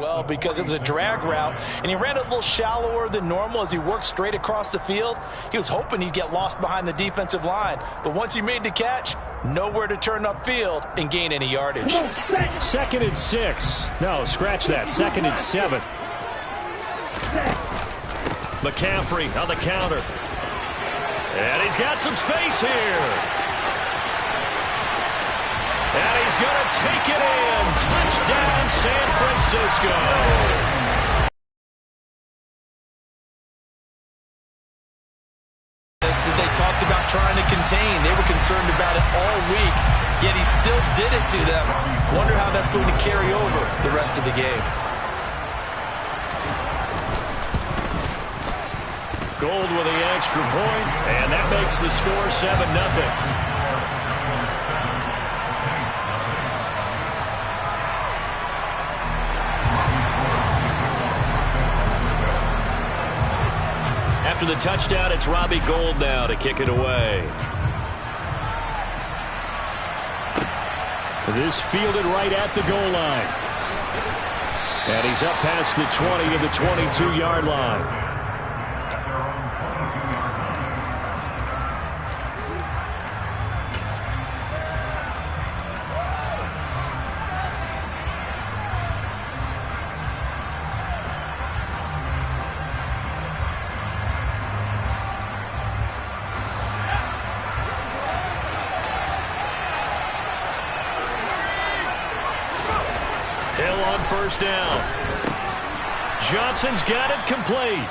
well because it was a drag route, and he ran a little shallower than normal as he worked straight across the field. He was hoping he'd get lost behind the defensive line, but once he made the catch, nowhere to turn upfield and gain any yardage. 2nd and 6. No, scratch that. 2nd and 7. McCaffrey on the counter. And he's got some space here. And he's going to take it in. Touchdown, San Francisco. That they talked about trying to contain. They were concerned about it all week, yet he still did it to them. Wonder how that's going to carry over the rest of the game. Gold with the extra point, and that makes the score 7-0. After the touchdown, it's Robbie Gould now to kick it away. This fielded right at the goal line. And he's up past the 20 of the 22-yard line. Hill on first down. Johnson's got it complete.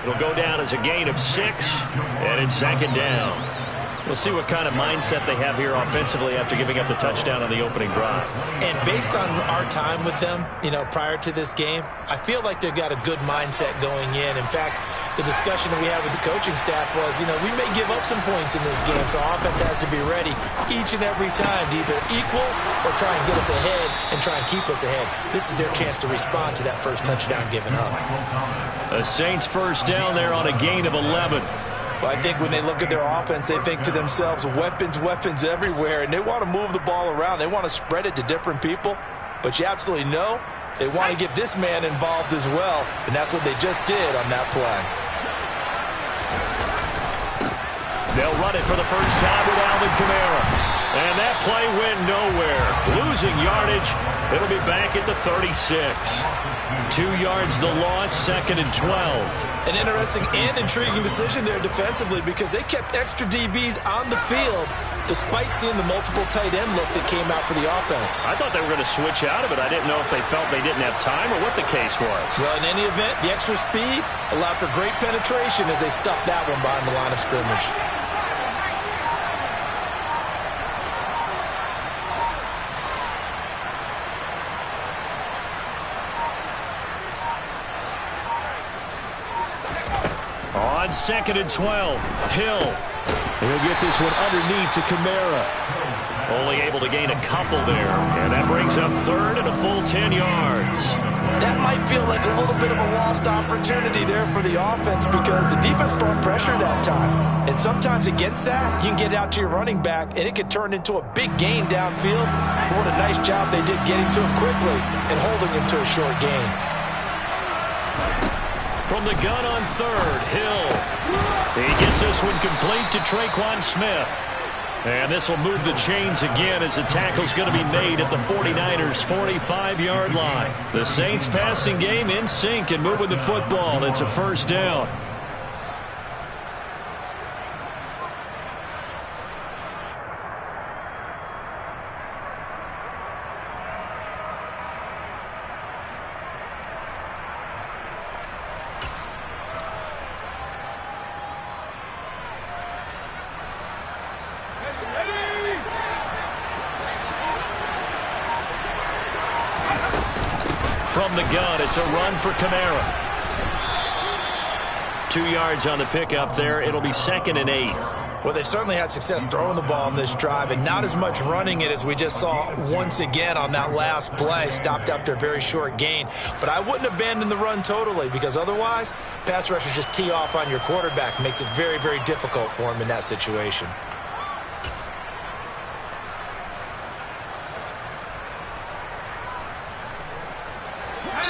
It'll go down as a gain of 6, and it's 2nd down. We'll see what kind of mindset they have here offensively after giving up the touchdown on the opening drive. And based on our time with them, prior to this game, I feel like they've got a good mindset going in. In fact, the discussion that we had with the coaching staff was, we may give up some points in this game, so offense has to be ready each and every time to either equal or try and get us ahead and try and keep us ahead. This is their chance to respond to that first touchdown given up. The Saints first down there on a gain of 11. Well, I think when they look at their offense, they think to themselves, weapons everywhere, and they want to move the ball around. They want to spread it to different people, but you absolutely know they want to get this man involved as well, and that's what they just did on that play. They'll run it for the first time with Alvin Kamara, and that play went nowhere. Losing yardage, it'll be back at the 36. 2 yards the loss, 2nd and 12. An interesting and intriguing decision there defensively because they kept extra DBs on the field despite seeing the multiple tight end look that came out for the offense. I thought they were going to switch out of it. I didn't know if they felt they didn't have time or what the case was. Well, in any event, the extra speed allowed for great penetration as they stuffed that one behind the line of scrimmage. On 2nd and 12, Hill. He'll get this one underneath to Kamara. Only able to gain a couple there. And that brings up 3rd and a full 10 yards. That might feel like a little bit of a lost opportunity there for the offense because the defense brought pressure that time. And sometimes against that, you can get out to your running back, and it can turn into a big gain downfield. But what a nice job they did getting to him quickly and holding him to a short gain. From the gun on 3rd, Hill. He gets this one complete to Traquan Smith. And this will move the chains again as the tackle's going to be made at the 49ers' 45-yard line. The Saints passing game in sync and moving the football. It's a first down. From the gun, it's a run for Kamara. 2 yards on the pickup there. It'll be 2nd and 8. Well, they've certainly had success throwing the ball on this drive and not as much running it as we just saw once again on that last play. Stopped after a very short gain. But I wouldn't abandon the run totally because otherwise, pass rushers just tee off on your quarterback. Makes it very, very difficult for him in that situation.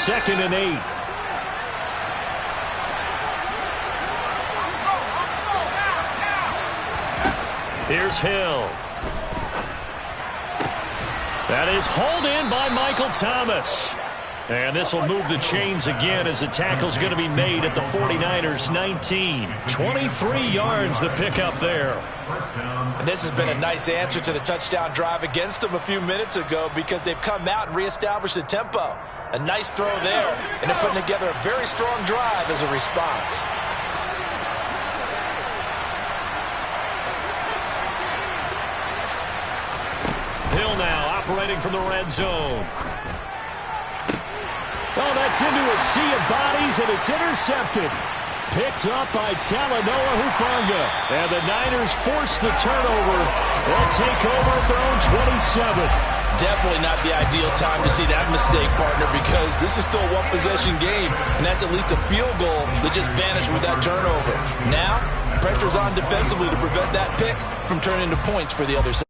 2nd and 8. Here's Hill. That is hauled in by Michael Thomas. And this will move the chains again as the tackle's going to be made at the 49ers 19. 23 yards the pickup there. And this has been a nice answer to the touchdown drive against them a few minutes ago because they've come out and reestablished the tempo. A nice throw there, and they're putting together a very strong drive as a response. Hill now operating from the red zone. Oh, that's into a sea of bodies, and it's intercepted. Picked up by Talanoa Hufanga. And the Niners force the turnover. They'll take over at their own 27. Definitely not the ideal time to see that mistake, partner, because this is still a one-possession game, and that's at least a field goal that just vanished with that turnover. Now, pressure's on defensively to prevent that pick from turning into points for the other side.